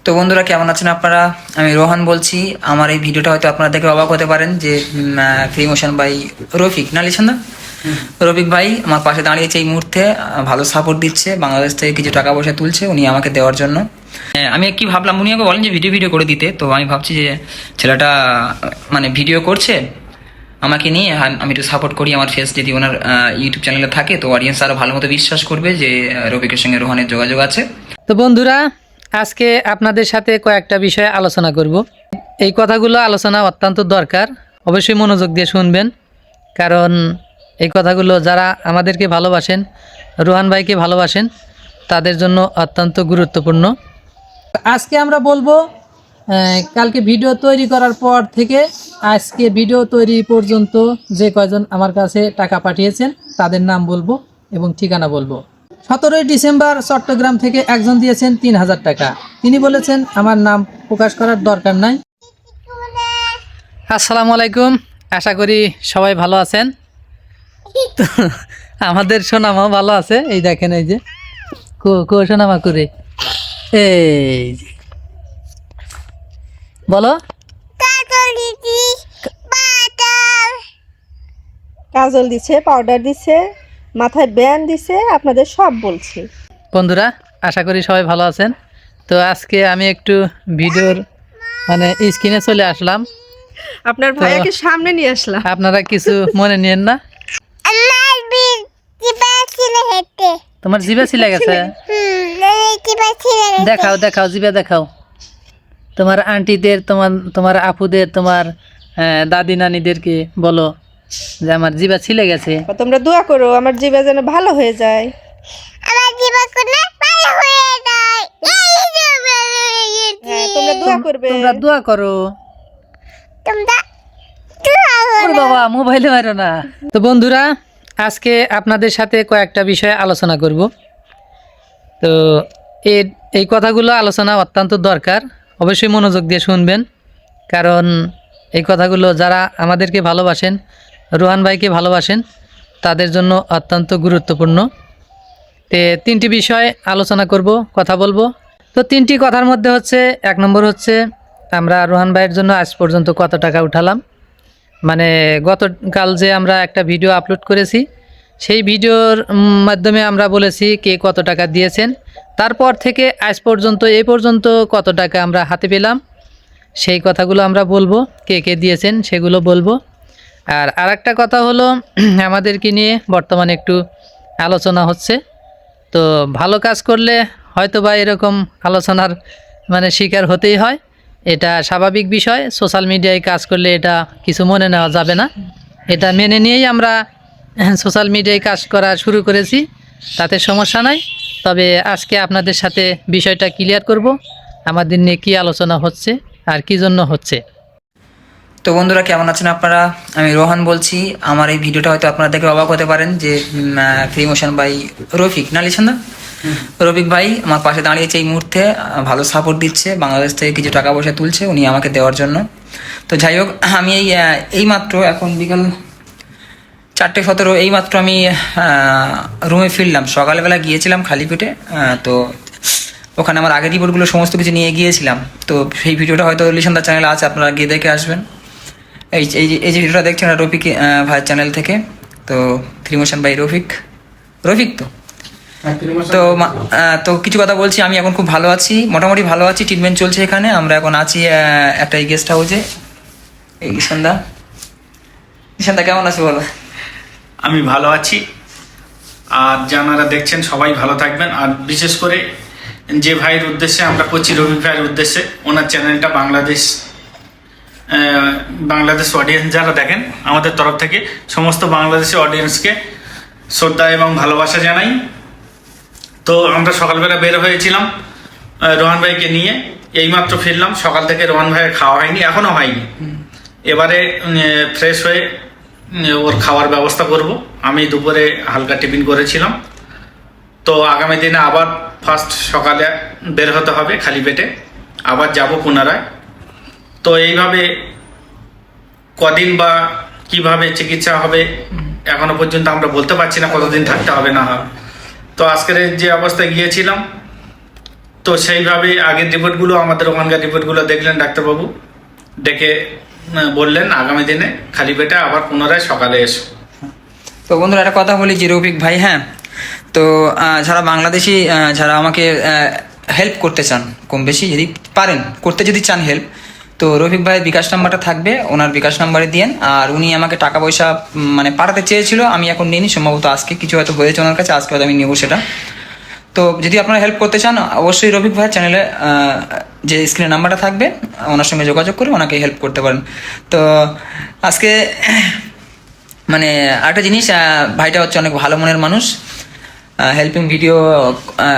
তো বন্ধুরা কেমন আছেন আপনারা? আমি রোহান বলছি। আমার এই ভিডিওটা হয়তো আপনারা দেখে অবাক হতে পারেন যে ফ্রি মোশন বাই রফিক না লিখছেন না, রফিক ভাই আমার পাশে দাঁড়িয়েছে এই মুহূর্তে, ভালো সাপোর্ট দিচ্ছে, বাংলাদেশ থেকে কিছু টাকা পয়সা তুলছে উনি আমাকে দেওয়ার জন্য। হ্যাঁ, আমি কি ভাবলাম, উনি আমাকে বলেন যে ভিডিও ভিডিও করে দিতে, তো আমি ভাবছি যে ছেলেটা মানে ভিডিও করছে আমাকে নিয়ে, আমি একটু সাপোর্ট করি। আমার ফেস যদি ওনার ইউটিউব চ্যানেলে থাকে তো অডিয়েন্স আরও ভালো মতো বিশ্বাস করবে যে রফিকের সঙ্গে রোহানের যোগাযোগ আছে। তো বন্ধুরা, আজকে আপনাদের সাথে কয়েকটা বিষয়ে আলোচনা করব। এই কথাগুলো আলোচনা অত্যন্ত দরকার, অবশ্যই মনোযোগ দিয়ে শুনবেন, কারণ এই কথাগুলো যারা আমাদেরকে ভালোবাসেন, রোহান ভাইকে ভালোবাসেন, তাদের জন্য অত্যন্ত গুরুত্বপূর্ণ। আজকে আমরা বলবো কালকে ভিডিও তৈরি করার পর থেকে আজকে ভিডিও তৈরি পর্যন্ত যে কয়জন আমার কাছে টাকা পাঠিয়েছেন তাদের নাম বলবো এবং ঠিকানা বলবো। 17ই ডিসেম্বর চট্টগ্রাম থেকে একজন দিয়েছেন 3000 টাকা। তিনি বলেছেন আমার নাম প্রকাশ করার দরকার নাই। আসসালামু আলাইকুম, আশা করি সবাই ভালো আছেন। তো আমাদের সোনামাও ভালো আছে, এই দেখেন, এই যে সোনামা করে, এই যে বলো। কাজল দিছে, পাউডার দিছে, মাথায় ব্যান্ড দিছে, আপনাদের সব বলছি। বন্ধুরা, আশা করি সবাই ভালো আছেন। তো আজকে আমি একটু ভিডিওর মানে স্ক্রিনে চলে আসলাম, আপনার ভাইয়াকে সামনে নিয়ে আসলাম। আপনারা কিছু মনে নিয়েন না। তোমার জিভে ছিলে গেছে? দেখাও দেখাও, জিভে দেখাও। তোমার আন্টিদের, তোমার আপুদের, তোমার দাদি নানিদেরকে বলো যে আমার জিভা ছিলে গেছে। তোমরা দোয়া করো আমার জিভা যেন ভালো হয়ে যায়। হ্যাঁ, তোমরা দোয়া করবে। তোমরা দোয়া করো। ওরে বাবা, মোবাইলে মারো না। তো বন্ধুরা, আজকে আপনাদের সাথে কয়েকটা বিষয়ে আলোচনা করব। তো এই কথাগুলো আলোচনা অত্যন্ত দরকার, অবশ্যই মনোযোগ দিয়ে শুনবেন, কারণ এই কথাগুলো যারা আমাদেরকে ভালোবাসেন, রোহান ভাইকে ভালোবাসেন, তাদের জন্য অত্যন্ত গুরুত্বপূর্ণ। তিনটি বিষয় আলোচনা করব, কথা বলবো। তো তিনটি কথার মধ্যে হচ্ছে, এক নম্বর হচ্ছে আমরা রোহান ভাইয়ের জন্য আজ পর্যন্ত কত টাকা উঠালাম। মানে গতকাল যে আমরা একটা ভিডিও আপলোড করেছি, সেই ভিডিওর মাধ্যমে আমরা বলেছি কে কত টাকা দিয়েছেন, তারপর থেকে আজ পর্যন্ত এই পর্যন্ত কত টাকা আমরা হাতে পেলাম, সেই কথাগুলো আমরা বলবো, কে কে দিয়েছেন সেগুলো বলবো। আর আরেকটা কথা হলো, আমাদেরকে নিয়ে বর্তমানে একটু আলোচনা হচ্ছে। তো ভালো কাজ করলে হয়তো বা এরকম আলোচনার মানে শিকার হতেই হয়, এটা স্বাভাবিক বিষয়। সোশ্যাল মিডিয়ায় কাজ করলে এটা কিছু মনে নেওয়া যাবে না, এটা মেনে নিয়েই আমরা সোশ্যাল মিডিয়ায় কাজ করা শুরু করেছি, তাতে সমস্যা নাই। তবে আজকে আপনাদের সাথে বিষয়টা ক্লিয়ার করব, আমাদের নিয়ে কী আলোচনা হচ্ছে আর কী জন্য হচ্ছে। তো বন্ধুরা কেমন আছেন আপনারা? আমি রোহান বলছি। আমার এই ভিডিওটা হয়তো আপনারা দেখে অবাক হতে পারেন যে ফ্রি মোশন বাই রফিক না লিখছেন না, রফিক ভাই আমার পাশে দাঁড়িয়েছে এই মুহূর্তে, ভালো সাপোর্ট দিচ্ছে, বাংলাদেশ থেকে কিছু টাকা পয়সা তুলছে উনি আমাকে দেওয়ার জন্য। তো যাই হোক, আমি এই মাত্র এখন বিকাল 4:17 এই মাত্র আমি রুমে ফিরলাম। সকালবেলা গিয়েছিলাম খালি পেটে, তো ওখানে আমার আগের রিপোর্টগুলো সমস্ত কিছু নিয়ে গিয়েছিলাম। তো সেই ভিডিওটা হয়তো লিশানদার চ্যানেলে আছে, আপনারা গিয়ে দেখে আসবেন। এই যে ভিডিওটা দেখছেন রফিক ভাইয়ের চ্যানেল থেকে। তো ফ্রি মোশন বাই রফিক তো তো কিছু কথা বলছি। আমি এখন খুব ভালো আছি, মোটামুটি ভালো আছি, ট্রিটমেন্ট চলছে এখানে। আমরা এখন আছি একটা এই গেস্ট হাউসে। এই ঈশানদা কেমন আছে বলো? আমি ভালো আছি, আর যারা দেখছেন সবাই ভালো থাকবেন। আর বিশেষ করে যে ভাইয়ের উদ্দেশ্যে আমরা করছি, রফিক ভাইয়ের উদ্দেশ্যে, ওনার চ্যানেলটা বাংলাদেশ অডিয়েন্স যারা দেখেন, আমাদের তরফ থেকে সমস্ত বাংলাদেশি অডিয়েন্সকে শ্রদ্ধা এবং ভালোবাসা জানাই। তো আমরা সকালবেলা বের হয়েছিলাম রোহান ভাইকে নিয়ে, এইমাত্র ফিরলাম। সকাল থেকে রোহান ভাইয়ের খাওয়া হয়নি, এখনো হয়নি। এবারে ফ্রেশ হয়ে ওর খাওয়ার ব্যবস্থা করব। আমি দুপুরে হালকা টিফিন করেছিলাম। তো আগামী দিনে আবার ফার্স্ট সকালে বের হতে হবে খালি পেটে, আবার যাব পুনরায়। তো এইভাবে কদিন বা কিভাবে চিকিৎসা হবে এখনো পর্যন্ত আমরা বলতে পারছি না, কতদিন থাকতে হবে না হবে। তো আজকের যে অবস্থায় গিয়েছিলাম, তো সেইভাবে আগের রিপোর্টগুলো আমাদের ওখানকার রিপোর্টগুলো দেখলেন ডাক্তারবাবু, ডেকে বললেন আগামী দিনে খালি পেটে আবার পুনরায় সকালে এসো। তো বন্ধুরা একটা কথা বলি যে রফিক ভাই, হ্যাঁ, তো যারা বাংলাদেশি যারা আমাকে হেল্প করতে চান, কম বেশি যদি পারেন করতে যদি চান হেল্প, তো রফিক ভাইয়ের বিকাশ নাম্বারটা থাকবে, ওনার বিকাশ নাম্বারে দিয়েন। আর উনি আমাকে টাকা পয়সা মানে পাঠাতে চেয়েছিল, আমি এখন নিইনি, সম্ভবত আজকে কিছু হয়তো হয়েছে ওনার কাছে, আজকে হয়তো আমি নেবো সেটা। তো যদি আপনারা হেল্প করতে চান অবশ্যই রফিক ভাইয়ের চ্যানেলে যে স্ক্রিনে নাম্বারটা থাকবে ওনার সঙ্গে যোগাযোগ করে ওনাকে হেল্প করতে পারেন। তো আজকে মানে একটা জিনিস, ভাইটা হচ্ছে অনেক ভালো মনের মানুষ, হেল্পিং ভিডিও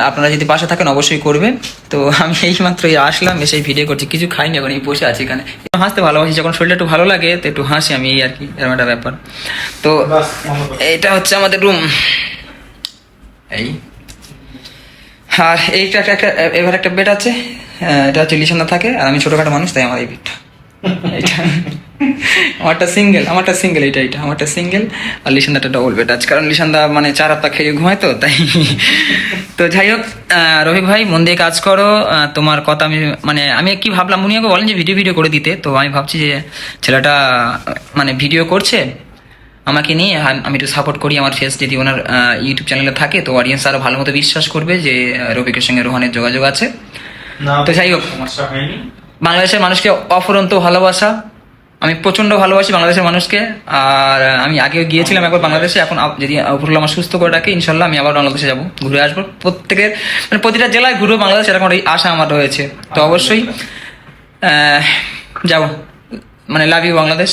আপনারা যদি পাশে থাকেন অবশ্যই করবে। তো আমি এইমাত্র আসলাম, এসে ভিডিও করছি, কিছু খাইনি, এখন এই বসে আছি এখানে। হাসতে ভালোবাসি, যখন শরীরটা একটু ভালো লাগে তো একটু হাসি আমি, এই আর কি, এরকম একটা ব্যাপার। তো এইটা হচ্ছে আমাদের রুম, এই, আর এইটা একটা এবার একটা বেড আছে, এটা হচ্ছে লিসান্দা থাকে, আর আমি ছোটখাটো মানুষ, তাই আমার এই বেডটা এইটা আমারটা সিঙ্গেল এটা আমারটা সিঙ্গেল, আর লিসান্দাটা ডবল বেড আছে, কারণ লিসান্দা মানে 4 হাত খেয়ে ঘুমায় তো তাই। তো যাই হোক, রফিক ভাই মন দিয়ে কাজ করো, তোমার কথা আমি কি ভাবলাম, উনি আমাকে বলেন যে ভিডিও করে দিতে, তো আমি ভাবছি যে ছেলেটা মানে ভিডিও করছে আমাকে নিয়ে, আমি একটু সাপোর্ট করি, আমার ফেস যদি ওনার ইউটিউব চ্যানেলে থাকে তো অডিয়েন্স আরো ভালো মতো বিশ্বাস করবে যে রফিকের সঙ্গে রোহানের যোগাযোগ আছে। তো যাই হোক, সমস্যা হয়নি। বাংলাদেশের মানুষকে অফুরন্ত ভালোবাসা, আমি প্রচন্ড ভালোবাসি বাংলাদেশের মানুষকে। আর আমি আগেও গিয়েছিলাম একবার বাংলাদেশে, এখন যদি উপরওয়ালা আমার সুস্থ করে রাখে ইনশাল্লাহ আমি আবার বাংলাদেশে যাবো, ঘুরে আসবো, প্রত্যেকের মানে প্রতিটা জেলায় ঘুরবো বাংলাদেশ, এরকম একটা আশা আমার রয়েছে। তো অবশ্যই যাবো, মানে লাভ ইউ বাংলাদেশ।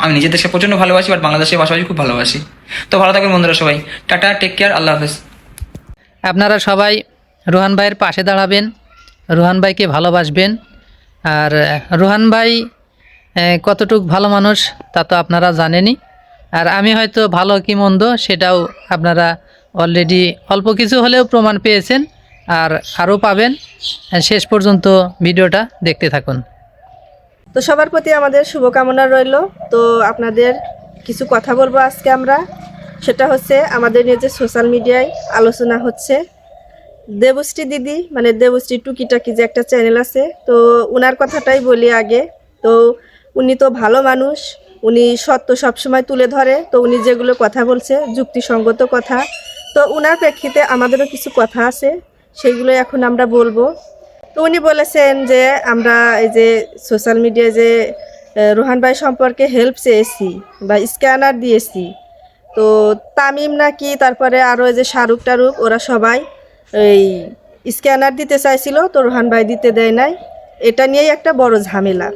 আমি নিজের দেশকে প্রচন্ড ভালোবাসি, বাট বাংলাদেশের পাশাপাশি খুব ভালোবাসি। তো ভালো থাকবেন বন্ধুরা সবাই, টাটা, টেক কেয়ার, আল্লাহ হাফেজ। আপনারা সবাই রোহান ভাইয়ের পাশে দাঁড়াবেন, রোহান ভাইকে ভালোবাসবেন। আর রোহান ভাই কতটুকু ভালো মানুষ তা তো আপনারা জানেনই, আর আমি হয়তো ভালো কি মন্দ সেটাও আপনারা অলরেডি অল্প কিছু হলেও প্রমাণ পেয়েছেন, আর আরও পাবেন। শেষ পর্যন্ত ভিডিওটা দেখতে থাকুন। তো সবার প্রতি আমাদের শুভকামনা রইল। তো আপনাদের কিছু কথা বলবো আজকে আমরা, সেটা হচ্ছে আমাদের নিয়ে যে সোশ্যাল মিডিয়ায় আলোচনা হচ্ছে, দেবশ্রী দিদি মানে দেবশ্রী টুকিটাকি যে একটা চ্যানেল আছে, তো উনার কথাটাই বলি আগে। তো উনি তো ভালো মানুষ, উনি সত্য সবসময় তুলে ধরে, তো উনি যেগুলো কথা বলছে যুক্তিসঙ্গত কথা। তো উনার প্রেক্ষিতে আমাদেরও কিছু কথা আছে, সেইগুলো এখন আমরা বলবো। তো উনি বলেছেন যে আমরা এই যে সোশ্যাল মিডিয়ায় যে রোহান ভাই সম্পর্কে হেল্প চেয়েছি বা স্ক্যানার দিয়েছি, তো তামিম নাকি তারপরে আরও যে শাহরুখ টারুক ওরা সবাই এই স্ক্যানার দিতে চাইছিল, তো রোহান ভাই দিতে দেয় নাই। এটা নিয়েই একটা বড় ঝামেলা,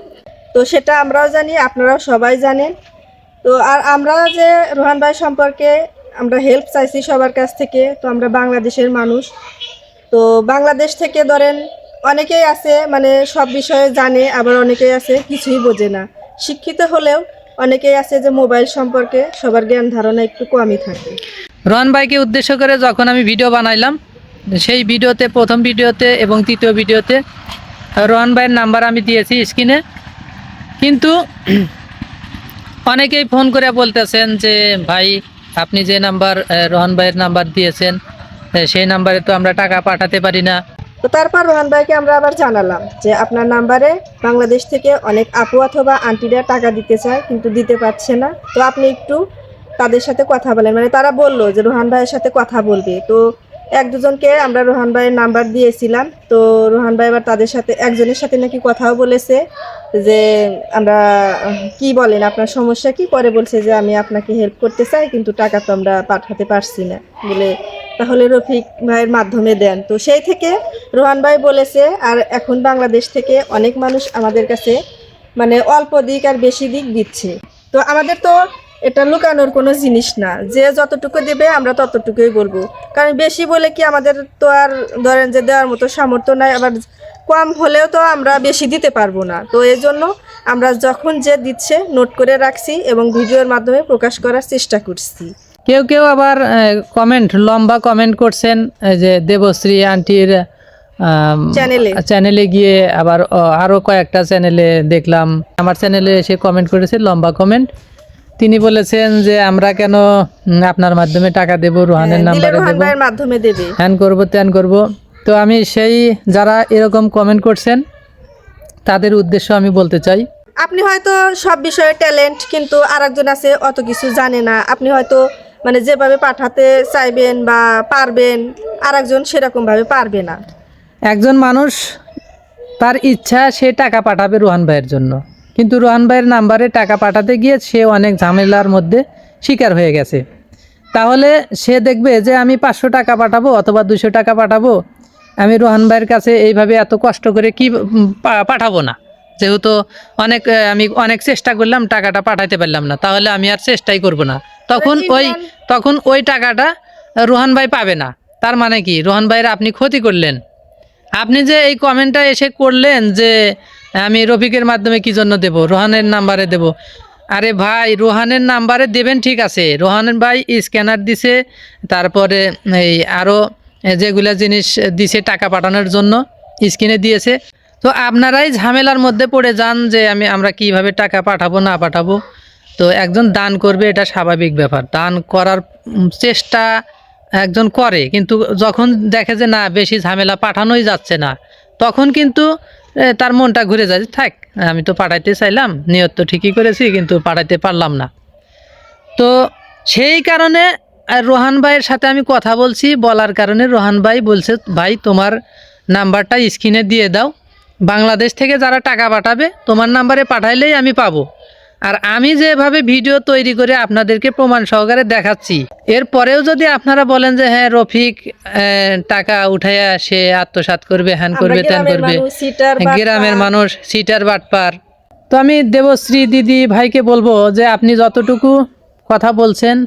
তো সেটা আমরাও জানি, আপনারাও সবাই জানেন। তো আর আমরা যে রোহান ভাই সম্পর্কে আমরা হেল্প চাইছি সবার কাছ থেকে, তো আমরা বাংলাদেশের মানুষ, তো বাংলাদেশ থেকে ধরেন অনেকেই আছে মানে সব বিষয়ে জানে, আবার অনেকেই আছে কিছুই বোঝে না, শিক্ষিত হলেও অনেকেই আছে যে মোবাইল সম্পর্কে সবার জ্ঞান ধারণা একটু কমই থাকে। রোহান ভাইকে উদ্দেশ্য করে যখন আমি ভিডিও বানাইলাম, সেই ভিডিওতে প্রথম ভিডিওতে এবং তৃতীয় ভিডিওতে রোহান ভাইয়ের নাম্বার আমি দিয়েছি স্ক্রিনে, কিন্তু অনেকেই ফোন করে বলতেছেন যে ভাই আপনি যে নাম্বার রোহান ভাইয়ের নাম্বার দিয়েছেন সেই নাম্বারে তো আমরা টাকা পাঠাতে পারি না। তো তারপর রোহান ভাইকে আমরা আবার জানালাম যে আপনার নাম্বারে বাংলাদেশ থেকে অনেক আপু অথবা আন্টিরা টাকা দিতে চায় কিন্তু দিতে পারছে না, তো আপনি একটু তাদের সাথে কথা বলেন। মানে তারা বললো যে রোহান ভাইয়ের সাথে কথা বলবে, তো এক দুজনকে আমরা রোহান ভাইয়ের নাম্বার দিয়েছিলাম। তো রোহান ভাই আবার তাদের সাথে একজনের সাথে নাকি কথাও বলেছে যে আমরা কি বলেন আপনার সমস্যা কি, পরে বলছে যে আমি আপনাকে হেল্প করতে চাই কিন্তু টাকা তো আমরা পাঠাতে পারছি না বলে, তাহলে রফিক ভাইয়ের মাধ্যমে দেন। তো সেই থেকে রোহান ভাই বলেছে, আর এখন বাংলাদেশ থেকে অনেক মানুষ আমাদের কাছে মানে অল্প দিক আর বেশি দিক দিচ্ছে। তো আমাদের তো এটা লুকানোর কোনো জিনিস না, যে যতটুকু দেবে আমরা ততটুকুই বলবো, কারণ বেশি বলে কি আমাদের তো আর ধরেন যে দেওয়ার মতো সামর্থ্য নাই, আবার কম হলেও তো আমরা বেশি দিতে পারবো না। তো এই জন্য আমরা যখন যে দিচ্ছে নোট করে রাখছি এবং ভিডিওর মাধ্যমে প্রকাশ করার চেষ্টা করছি। কেউ কেউ আবার লম্বা কমেন্ট করছেন যে দেবশ্রী আন্টির চ্যানেলে গিয়ে, আবার আরও কয়েকটা চ্যানেলে দেখলাম, আমার চ্যানেলে এসে কমেন্ট করেছে লম্বা কমেন্ট। তিনি বলেছেন যে আমরা কেন আপনার মাধ্যমে টাকা দেব, রোহানের নাম্বারে দেব, মাধ্যমে দেবে, হ্যান করবো ত্যান করবো। তো আমি সেই যারা এরকম কমেন্ট করছেন তাদের উদ্দেশ্য আমি বলতে চাই, আপনি হয়তো সব বিষয়ে ট্যালেন্ট, কিন্তু আরেকজন আছে অত কিছু জানে না। আপনি হয়তো মানে যেভাবে পাঠাতে চাইবেন বা পারবেন, আরেকজন সেরকমভাবে পারবে না। একজন মানুষ তার ইচ্ছা সে টাকা পাঠাবে রোহান ভাইয়ের জন্য, কিন্তু রোহান ভাইয়ের নাম্বারে টাকা পাঠাতে গিয়ে সে অনেক ঝামেলার মধ্যে শিকার হয়ে গেছে। তাহলে সে দেখবে যে আমি 500 টাকা পাঠাবো অথবা 200 টাকা পাঠাবো, আমি রোহান ভাইয়ের কাছে এইভাবে এত কষ্ট করে কি পাঠাবো না, যেহেতু আমি অনেক চেষ্টা করলাম টাকাটা পাঠাতে পারলাম না, তাহলে আমি আর চেষ্টাই করব না। তখন ওই টাকাটা রোহান ভাই পাবে না। তার মানে কি, রোহান ভাইয়ের আপনি ক্ষতি করলেন। আপনি যে এই কমেন্টটা এসে করলেন যে আমি রফিকের মাধ্যমে কি জন্য দেব, রোহানের নাম্বারে দেব। আরে ভাই, রোহানের নাম্বারে দেবেন ঠিক আছে, রোহান ভাই স্ক্যানার দিছে, তারপরে এই আরও যেগুলো জিনিস দিছে টাকা পাঠানোর জন্য স্ক্রিনে দিয়েছে। তো আপনারাই ঝামেলার মধ্যে পড়ে যান যে আমরা কিভাবে টাকা পাঠাবো না পাঠাবো। তো একজন দান করবে, এটা স্বাভাবিক ব্যাপার, দান করার চেষ্টা একজন করে, কিন্তু যখন দেখে যে না বেশি ঝামেলা পাঠানোই যাচ্ছে না, তখন কিন্তু তার মনটা ঘুরে যায়, থাক আমি তো পাঠাইতে চাইলাম, নিয়ত তো ঠিকই করেছি কিন্তু পাঠাইতে পারলাম না। তো সেই কারণে রোহান ভাইয়ের সাথে আমি কথা বলছি, বলার কারণে রোহান ভাই বলছে ভাই তোমার নাম্বারটা স্ক্রিনে দিয়ে দাও, বাংলাদেশ থেকে যারা টাকা পাঠাবে তোমার নাম্বারে পাঠাইলেই আমি পাবো। আর আমি যেভাবে ভিডিও তৈরি করে আপনাদেরকে প্রমাণ সহকারে দেখাচ্ছি, এরপরেও যদি আপনারা বলেন যে হ্যাঁ রফিক টাকা উঠাইয়া সে আত্মসাৎ করবে, হ্যান করবে, ত্যান করবে, গ্রামের মানুষ সিটার বাটপার, তো আমি দেবশ্রী দিদি ভাইকে বলবো যে আপনি যতটুকু কথা বলছেন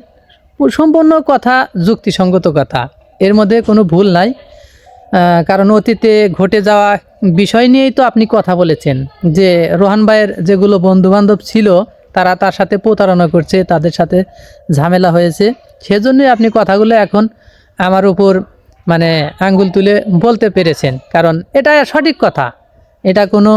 সম্পূর্ণ কথা যুক্তিসঙ্গত কথা, এর মধ্যে কোনো ভুল নাই। কারণ অতীতে ঘটে যাওয়া বিষয় নিয়েই তো আপনি কথা বলেছেন যে রোহান ভাইয়ের যেগুলো বন্ধুবান্ধব ছিল তারা তার সাথে প্রতারণা করছে, তাদের সাথে ঝামেলা হয়েছে, সেজন্যই আপনি কথাগুলো এখন আমার উপর মানে আঙ্গুল তুলে বলতে পেরেছেন। কারণ এটা সঠিক কথা, এটা কোনো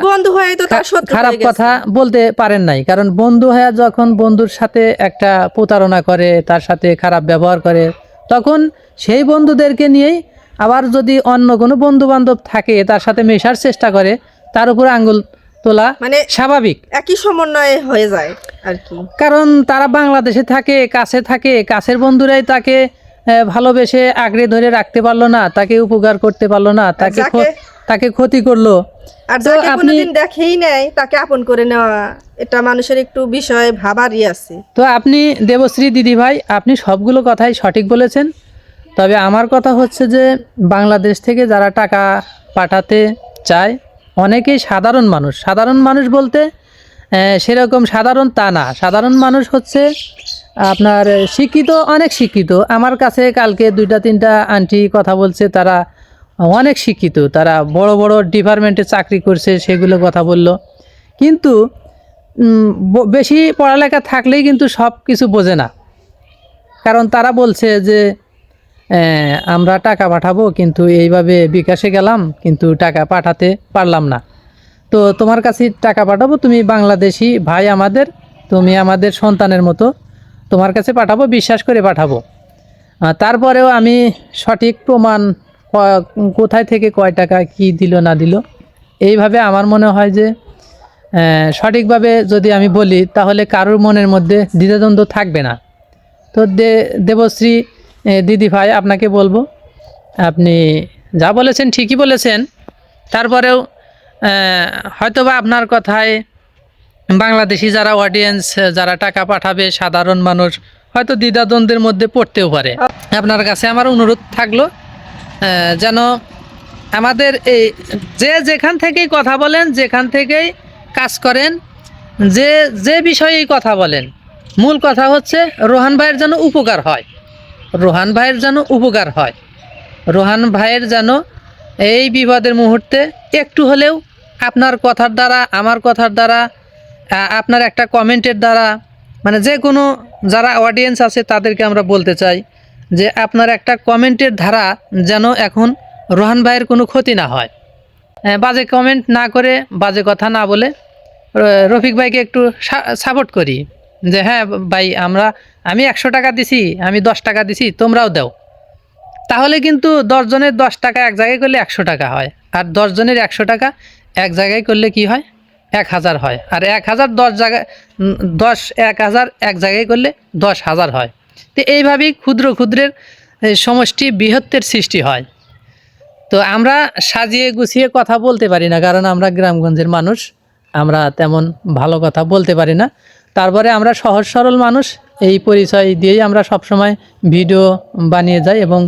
বন্ধু হয়ে তো তার শত্রু খারাপ হয়ে গেছে। কথা বলতে পারেন নাই। কারণ বন্ধু হয়ে যখন বন্ধুর সাথে একটা প্রতারণা করে, তার সাথে খারাপ ব্যবহার করে, তখন সেই বন্ধুদেরকে নিয়েই আবার যদি অন্য কোনো বন্ধু বান্ধব থাকে তার সাথে মেশার চেষ্টা করে, তার উপর আঙ্গুল তোলা মানে স্বাভাবিক, একই সমন্বয়ে হয়ে যায় আর কি। কারণ তারা বাংলাদেশে থাকে, কাছের বন্ধুরাই তাকে ভালোবেসে আঁকড়ে ধরে রাখতে পারলো না, তাকে উপকার করতে পারলো না, তাকে ক্ষতি করলো। আর তো যাকে আপনি কোনোদিন দেখেই নেয় তাকে আপন করে নেওয়া, এটা মানুষের একটু বিষয় ভাবারই আছে। তো আপনি দেবশ্রী দিদি ভাই, আপনি সবগুলো কথাই সঠিক বলেছেন। তবে আমার কথা হচ্ছে যে বাংলাদেশ থেকে যারা টাকা পাঠাতে চায় অনেকেই সাধারণ মানুষ বলতে সেরকম সাধারণ তা না, সাধারণ মানুষ হচ্ছে আপনার শিক্ষিত, অনেক শিক্ষিত। আমার কাছে কালকে 2-3টা আন্টি কথা বলছে, তারা অনেক শিক্ষিত, তারা বড় বড় ডিপার্টমেন্টে চাকরি করছে, সেগুলো কথা বলল। কিন্তু বেশি পড়ালেখা থাকলেই কিন্তু সব কিছু বোঝে না। কারণ তারা বলছে যে আমরা টাকা পাঠাবো, কিন্তু এইভাবে বিকাশে গেলাম কিন্তু টাকা পাঠাতে পারলাম না। তো তোমার কাছে টাকা পাঠাবো, তুমি বাংলাদেশি ভাই আমাদের, তুমি আমাদের সন্তানের মতো, তোমার কাছে পাঠাবো, বিশ্বাস করে পাঠাবো। তারপরেও আমি সঠিক প্রমাণ কোথায় থেকে কয় টাকা কি দিল না দিল, এইভাবে আমার মনে হয় যে সঠিকভাবে যদি আমি বলি তাহলে কারোর মনের মধ্যে দ্বিধাদ্বন্দ্ব থাকবে না। তো দেবশ্রী দিদি ভাই, আপনাকে বলবো আপনি যা বলেছেন ঠিকই বলেছেন, তারপরেও হয়তোবা আপনার কথায় বাংলাদেশি যারা অডিয়েন্স, যারা টাকা পাঠাবে সাধারণ মানুষ হয়তো দ্বিধাদ্বন্দ্বের মধ্যে পড়তেও পারে। আপনার কাছে আমার অনুরোধ থাকলো যেন আমাদের এই যেখান থেকেই কথা বলেন, যেখান থেকেই কাজ করেন, যে বিষয়েই কথা বলেন, মূল কথা হচ্ছে রোহান ভাইয়ের যেন উপকার হয়, রোহান ভাইয়ের যেন উপকার হয়, রোহান ভাইয়ের যেন এই বিপদের মুহূর্তে একটু হলেও আপনার কথার দ্বারা, আমার কথার দ্বারা, আপনার একটা কমেন্টের দ্বারা, মানে যে কোনো যারা অডিয়েন্স আছে তাদেরকে আমরা বলতে চাই যে আপনার একটা কমেন্টের ধারা যেন এখন রোহান ভাইয়ের কোনো ক্ষতি না হয়। বাজে কমেন্ট না করে, বাজে কথা না বলে রফিক ভাইকে একটু সাপোর্ট করি যে হ্যাঁ ভাই আমি 100 টাকা দিছি, আমি 10 টাকা দিছি, তোমরাও দাও। তাহলে কিন্তু 10 জনের 10 টাকা এক জায়গায় করলে 100 টাকা হয়, আর 10 জনের 100 টাকা এক জায়গায় করলে কি হয় 1000 হয়, আর 1000 10 জায়গায় 10,000 এক জায়গায় করলে 10,000 হয়। তো এইভাবেই ক্ষুদ্র ক্ষুদ্রের সমষ্টি বৃহত্তের সৃষ্টি হয়। তো আমরা সাজিয়ে গুছিয়ে কথা বলতে পারি না, কারণ আমরা গ্রামগঞ্জের মানুষ, আমরা তেমন ভালো কথা বলতে পারি না। তারপরে আমরা সহজ সরল মানুষ, এই পরিচয় দিয়েই আমরা সবসময় ভিডিও বানিয়ে যাই, এবং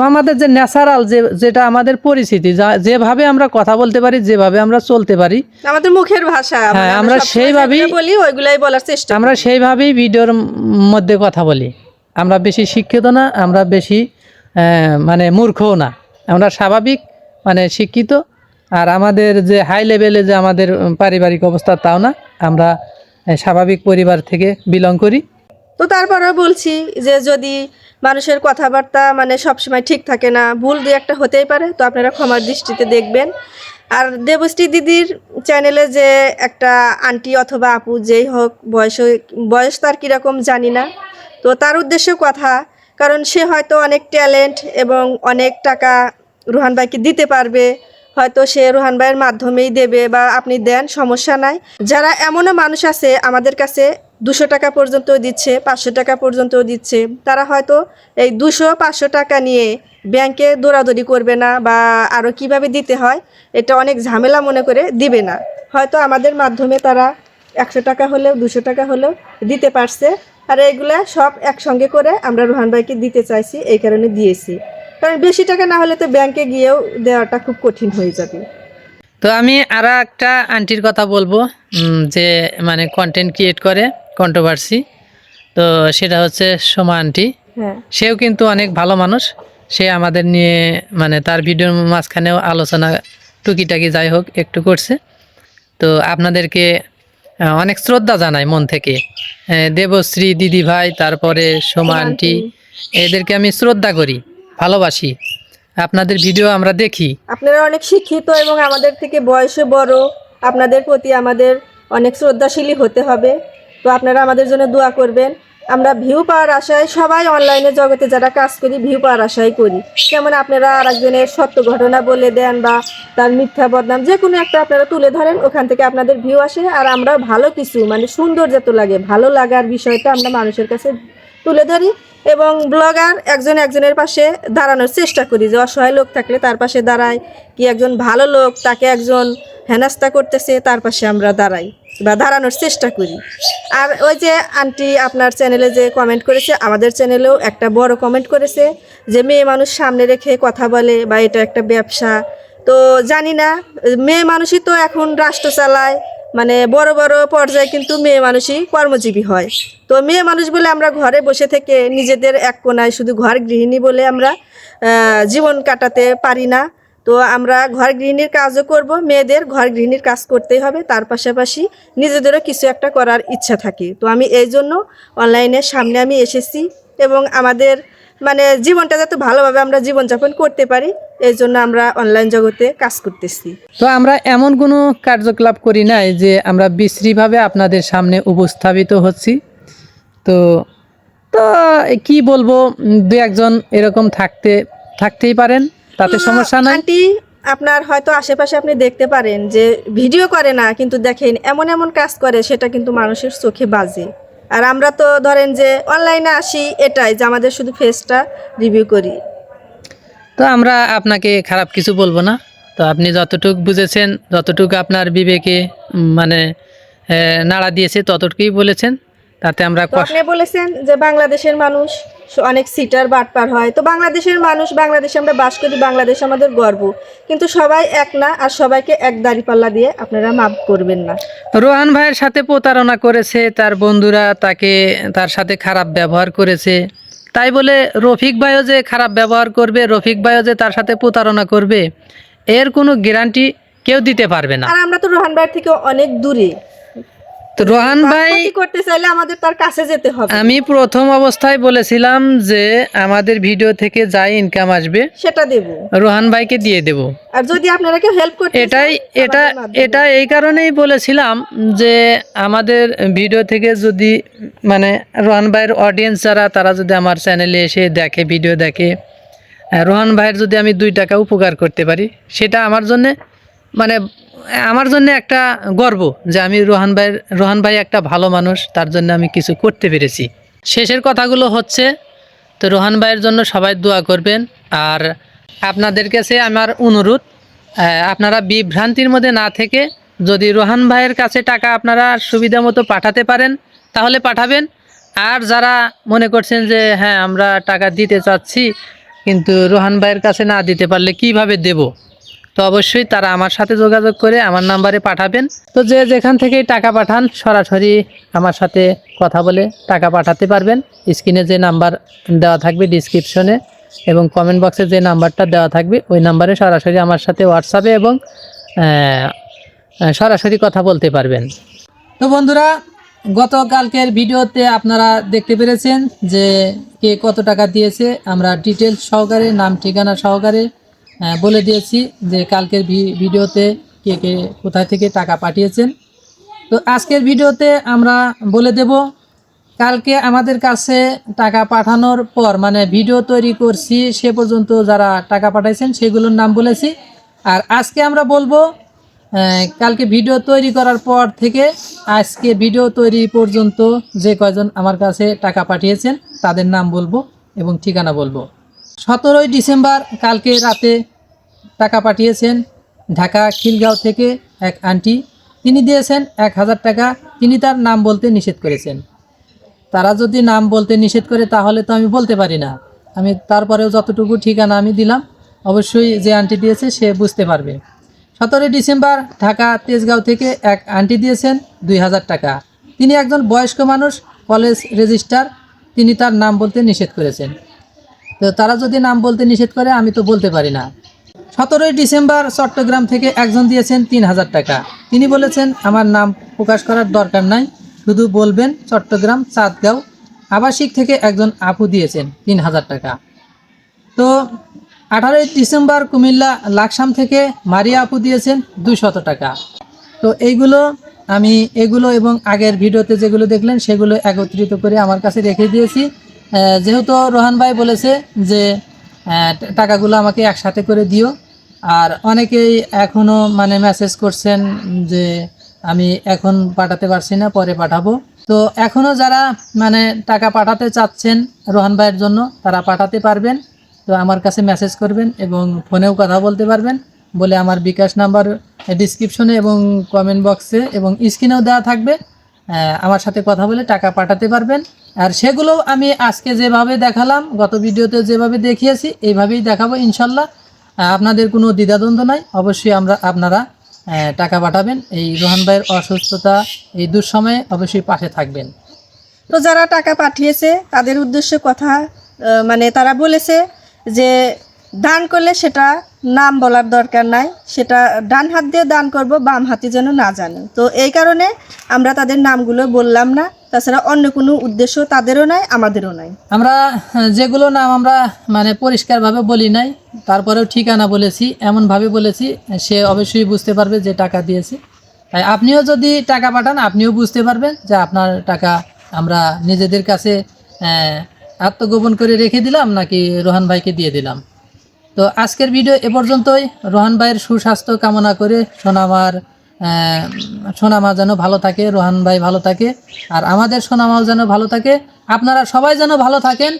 আমাদের যে ন্যাচারাল যেটা আমাদের পরিচিতি, যেভাবে আমরা কথা বলতে পারি, যেভাবে আমরা চলতে পারি, আমাদের মুখের ভাষা, হ্যাঁ, আমরা সবসময় সেইভাবেই যেগুলো বলি ওইগুলাই বলার চেষ্টা করি। আমরা সেইভাবেই ভিডিওর মধ্যে কথা বলি। আমরা বেশি শিক্ষিত না, আমরা বেশি মানে মূর্খও না, আমরা স্বাভাবিক মানে শিক্ষিত। আর আমাদের যে হাই লেভেলে যে আমাদের পারিবারিক অবস্থা তাও না, আমরা স্বাভাবিক পরিবার থেকে বিলং করি। তো তারপরেও বলছি যে যদি মানুষের কথাবার্তা মানে সবসময় ঠিক থাকে না, ভুল দু একটা হতেই পারে, তো আপনারা ক্ষমার দৃষ্টিতে দেখবেন। আর দেবশ্রী দিদির চ্যানেলে যে একটা আন্টি অথবা আপু যেই হোক, বয়স তার কীরকম জানি না, তো তার উদ্দেশ্যে কথা, কারণ সে হয়তো অনেক ট্যালেন্ট এবং অনেক টাকা রোহান ভাইকে দিতে পারবে, হয়তো সে রোহান ভাইয়ের মাধ্যমেই দেবে বা আপনি দেন, সমস্যা নাই। যারা এমনও মানুষ আছে আমাদের কাছে 200 টাকা পর্যন্ত দিচ্ছে, 500 টাকা পর্যন্ত দিচ্ছে, তারা হয়তো এই 200-500 টাকা নিয়ে ব্যাংকে দৌড়াদৌড়ি করবে না বা আরও কিভাবে দিতে হয় এটা অনেক ঝামেলা মনে করে দিবে না। হয়তো আমাদের মাধ্যমে তারা 100 টাকা হলেও 200 টাকা হলেও দিতে পারছে, আর এইগুলা সব একসঙ্গে করে আমরা রোহান ভাইকে দিতে চাইছি, এই কারণে দিয়েছি। কারণ বেশি টাকা না হলে তো ব্যাংকে গিয়েও দেওয়াটা খুব কঠিন হয়ে যাবে। তো আমি আরও একটা আন্টির কথা বলবো, যে মানে কন্টেন্ট ক্রিয়েট করে, কন্ট্রোভার্সি, তো সেটা হচ্ছে সোমা আন্টি। হ্যাঁ, সেও কিন্তু অনেক ভালো মানুষ, সে আমাদের নিয়ে মানে তার ভিডিওর মাঝখানেও আলোচনা টুকিটাকি যাই হোক একটু করছে। তো আপনাদেরকে অনেক শ্রদ্ধা জানাই মন থেকে, দেবশ্রী দিদি ভাই, তারপরে সোমা আন্টি, এদেরকে আমি শ্রদ্ধা করি, ভালোবাসি, আপনাদের ভিডিও আমরা দেখি। আপনারা অনেক শিক্ষিত এবং আমাদের থেকে বয়সে বড়, আপনাদের প্রতি আমাদের অনেক শ্রদ্ধাশীলী হতে হবে। তো আপনারা আমাদের জন্য দোয়া করবেন। আমরা ভিউ পাওয়ার আশায়, সবাই অনলাইনে জগতে যারা কাজ করি ভিউ পাওয়ার আশায় করি। যেমন আপনারা আরেকজনের সত্য ঘটনা বলে দেন বা তার মিথ্যা বদনাম যে কোনো একটা আপনারা তুলে ধরেন, ওখান থেকে আপনাদের ভিউ আসে, আর আমরা ভালো কিছু মানে সুন্দর যত লাগে, ভালো লাগার বিষয়টা আমরা মানুষের কাছে তুলে ধরি, এবং ব্লগার একজনের পাশে দাঁড়ানোর চেষ্টা করি, যে অসহায় লোক থাকলে তার পাশে দাঁড়ায়, কি একজন ভালো লোক তাকে একজন হেনস্থা করতেছে তার পাশে আমরা দাঁড়াই বা দাঁড়ানোর চেষ্টা করি। আর ওই যে আন্টি আপনার চ্যানেলে যে কমেন্ট করেছে, আমাদের চ্যানেলেও একটা বড় কমেন্ট করেছে যে মেয়ে মানুষ সামনে রেখে কথা বলে বা এটা একটা ব্যবসা। তো জানি না, মেয়ে মানুষই তো এখন রাষ্ট্র চালায়, মানে বড় বড় পর্যায়ে কিন্তু মেয়ে মানুষই কর্মজীবী হয়। তো মেয়ে মানুষ বলে আমরা ঘরে বসে থেকে নিজেদের এক কোণায় শুধু ঘর গৃহিণী বলে আমরা জীবন কাটাতে পারি না। তো আমরা ঘর গৃহিণীর কাজও করব, মেয়েদের ঘর গৃহিণীর কাজ করতেই হবে, তার পাশাপাশি নিজেদেরও কিছু একটা করার ইচ্ছা থাকে। তো আমি এই জন্য অনলাইনের সামনে আমি এসেছি, এবং আমাদের মানে জীবনটা যাতে ভালোভাবে আমরা জীবনযাপন করতে পারি, এই জন্য আমরা অনলাইন জগতে কাজ করতেছি। তো আমরা এমন কোনো কার্যকলাপ করি নাই যে আমরা বিশ্রীভাবে আপনাদের সামনে উপস্থাপিত হচ্ছি। তো তো কি বলবো, দু একজন এরকম থাকতেই পারেন, তাতে সমস্যা নাই। আন্টি আপনার হয়তো আশেপাশে আপনি দেখতে পারেন যে ভিডিও করে না, কিন্তু দেখেন এমন এমন কাজ করে সেটা কিন্তু মানুষের চোখে বাজে। আর আমরা তো ধরেন যে অনলাইনে আসি এটাই যে আমাদের শুধু ফেসটা রিভিউ করি। তো আমরা আপনাকে খারাপ কিছু বলবো না। তো আপনি যতটুকু বুঝেছেন, যতটুকু আপনার বিবেকে মানে নাড়া দিয়েছে ততটুকুই বলেছেন, তাতে আমরা তো আপনি বলেছেন যে বাংলাদেশের মানুষ অনেক সিটার বাটপার হয়। তো বাংলাদেশের মানুষ, বাংলাদেশে আমরা বাস করি, বাংলাদেশ আমাদের গর্ব, কিন্তু সবাই এক না, আর সবাইকে এক দাড়িপাল্লা দিয়ে আপনারা মাপ করবেন না। রোহান ভাইয়ের সাথে প্রতারণা করেছে, তার বন্ধুরা তার সাথে খারাপ ব্যবহার করেছে, তাই বলে রফিক ভাইও যে খারাপ ব্যবহার করবে, রফিক ভাইও যে তার সাথে প্রতারণা করবে, এর কোনো গ্যারান্টি কেউ দিতে পারবে না। আর আমরা তো রোহান ভাইয়ের থেকে অনেক দূরে, তো রোহান ভাই করতে চাইলে আমাদের তার কাছে যেতে হবে। আমি প্রথম অবস্থায় বলেছিলাম যে আমাদের ভিডিও থেকে যাই ইনকাম আসবে সেটা দেব, রোহান ভাইকে দিয়ে দেব। আর যদি আপনারা কেউ হেল্প করতে এটা এই কারণেই বলেছিলাম যে আমাদের ভিডিও থেকে যদি মানে রোহান ভাইয়ের অডিয়েন্স যারা, তারা যদি আমার চ্যানেলে এসে দেখে, ভিডিও দেখে, রোহান ভাইয়ের যদি আমি 2 টাকা উপকার করতে পারি, সেটা আমার জন্য মানে আমার জন্য একটা গর্ব যে আমি রোহান ভাই একটা ভালো মানুষ, তার জন্য আমি কিছু করতে পেরেছি। শেষের কথাগুলো হচ্ছে, তো রোহান ভাইয়ের জন্য সবাই দোয়া করবেন। আর আপনাদের কাছে আমার অনুরোধ, আপনারা বিভ্রান্তির মধ্যে না থেকে যদি রোহান ভাইয়ের কাছে টাকা আপনারা সুবিধা মতো পাঠাতে পারেন তাহলে পাঠাবেন। আর যারা মনে করছেন যে হ্যাঁ আমরা টাকা দিতে চাচ্ছি কিন্তু রোহান ভাইয়ের কাছে না দিতে পারলে কিভাবে দেব, তো অবশ্যই তারা আমার সাথে যোগাযোগ করে আমার নাম্বারে পাঠাবেন। তো যে যেখান থেকেই টাকা পাঠান সরাসরি আমার সাথে কথা বলে টাকা পাঠাতে পারবেন। স্ক্রিনে যে নাম্বার দেওয়া থাকবে ডিসক্রিপশনে এবং কমেন্ট বক্সে যে নাম্বারটা দেওয়া থাকবে ওই নাম্বারে সরাসরি আমার সাথে হোয়াটসঅ্যাপে এবং সরাসরি কথা বলতে পারবেন। তো বন্ধুরা, গতকালকের ভিডিওতে আপনারা দেখতে পেরেছেন যে কে কত টাকা দিয়েছে। আমরা ডিটেলস সহকারে নাম ঠিকানা সহকারে বলে দিয়েছি যে কালকের ভিডিওতে কে কে কোথায় থেকে টাকা পাঠিয়েছেন। তো আজকের ভিডিওতে আমরা বলে দেব কালকে আমাদের কাছে টাকা পাঠানোর পর মানে ভিডিও তৈরি করছি সে পর্যন্ত যারা টাকা পাঠাইছেন সেগুলোর নাম বলেছি। আর আজকে আমরা বলবো কালকে ভিডিও তৈরি করার পর থেকে আজকে ভিডিও তৈরি পর্যন্ত যে কয়জন আমার কাছে টাকা পাঠিয়েছেন তাদের নাম বলবো এবং ঠিকানা বলবো। 17 ডিসেম্বর কালকে রাতে টাকা পাঠিয়েছেন ঢাকা খিলগাঁও থেকে এক আন্টি। তিনি দিয়েছেন 1000 টাকা। তিনি তার নাম বলতে নিষেধ করেছেন। তারা যদি নাম বলতে নিষেধ করে তাহলে তো আমি বলতে পারি না। আমি তারপরেও যতটুকু ঠিকানা আমি দিলাম অবশ্যই যে আন্টি দিয়েছে সে বুঝতে পারবে। 17 ডিসেম্বর ঢাকা তেজগাঁও থেকে এক আন্টি দিয়েছেন 2000 টাকা। তিনি একজন বয়স্ক মানুষ, কলেজ রেজিস্ট্রার। তিনি তার নাম বলতে নিষেধ করেছেন। তো তারা যদি নাম বলতে নিষেধ করে আমি তো বলতে পারি না। 17 ডিসেম্বর চট্টগ্রাম থেকে একজন দিয়েছেন 3000 টাকা। তিনি বলেছেন আমার নাম প্রকাশ করার দরকার নাই, শুধু বলবেন চট্টগ্রাম চাঁদগাঁও। আবাসিক থেকে একজন আপু দিয়েছেন 3000 টাকা। তো 18 ডিসেম্বর কুমিল্লা লাকসাম থেকে মারিয়া আপু দিয়েছেন 200 টাকা। তো এগুলো এবং আগের ভিডিওতে যেগুলো দেখলেন সেগুলো একত্রিত করে আমার কাছে রেখে দিয়েছি। যেহেতু রোহান ভাই বলেছে যে টাকাগুলো আমাকে একসাথে করে দিও। আর অনেকেই এখনও মানে মেসেজ করছেন যে আমি এখন পাঠাতে পারছি না, পরে পাঠাবো। তো এখনও যারা মানে টাকা পাঠাতে চাচ্ছেন রোহান ভাইয়ের জন্য তারা পাঠাতে পারবেন। তো আমার কাছে মেসেজ করবেন এবং ফোনেও কথা বলতে পারবেন। বলে আমার বিকাশ নাম্বার ডিসক্রিপশনে এবং কমেন্ট বক্সে এবং স্ক্রিনেও দেওয়া থাকবে। আমার সাথে কথা বলে টাকা পাঠাতে পারবেন। আর সেগুলো আমি আজকে যেভাবে দেখালাম, গত ভিডিওতে যেভাবে দেখিয়েছি এইভাবেই দেখাবো ইনশাল্লাহ। আপনাদের কোনো দ্বিধাদ্বন্দ্ব নাই। অবশ্যই আপনারা টাকা পাঠাবেন। এই রোহান ভাইয়ের অসুস্থতা এই দুঃসময়ে অবশ্যই পাশে থাকবেন। তো যারা টাকা পাঠিয়েছে তাদের উদ্দেশ্যে কথা মানে তারা বলেছে যে দান করলে সেটা নাম বলার দরকার নাই, সেটা ডান হাত দিয়ে দান করব, বাম হাতে যেন না জানে। তো এই কারণে আমরা তাদের নামগুলো বললাম না। তাছাড়া অন্য কোনো উদ্দেশ্য তাদেরও নাই, আমাদেরও নাই। আমরা যেগুলো নাম আমরা মানে পরিষ্কারভাবে বলি নাই, তারপরেও ঠিকানা বলেছি, এমনভাবে বলেছি সে অবশ্যই বুঝতে পারবে যে টাকা দিয়েছি। তাই আপনিও যদি টাকা পাঠান আপনিও বুঝতে পারবেন যে আপনার টাকা আমরা নিজেদের কাছে আত্মগোপন করে রেখে দিলাম নাকি রোহান ভাইকে দিয়ে দিলাম। তো আজকের ভিডিও এ পর্যন্তই। রোহান ভাইয়ের সুস্বাস্থ্য কামনা করে সোনামা যেন ভালো থাকে, রোহান ভাই ভালো থাকে, আর আমাদের সোনামাও যেন ভালো থাকে। আপনারা সবাই যেন ভালো থাকেন,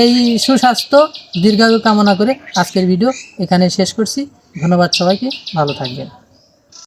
এই সুস্বাস্থ্য দীর্ঘায়ু কামনা করে আজকের ভিডিও এখানে শেষ করছি। ধন্যবাদ সবাইকে, ভালো থাকবেন।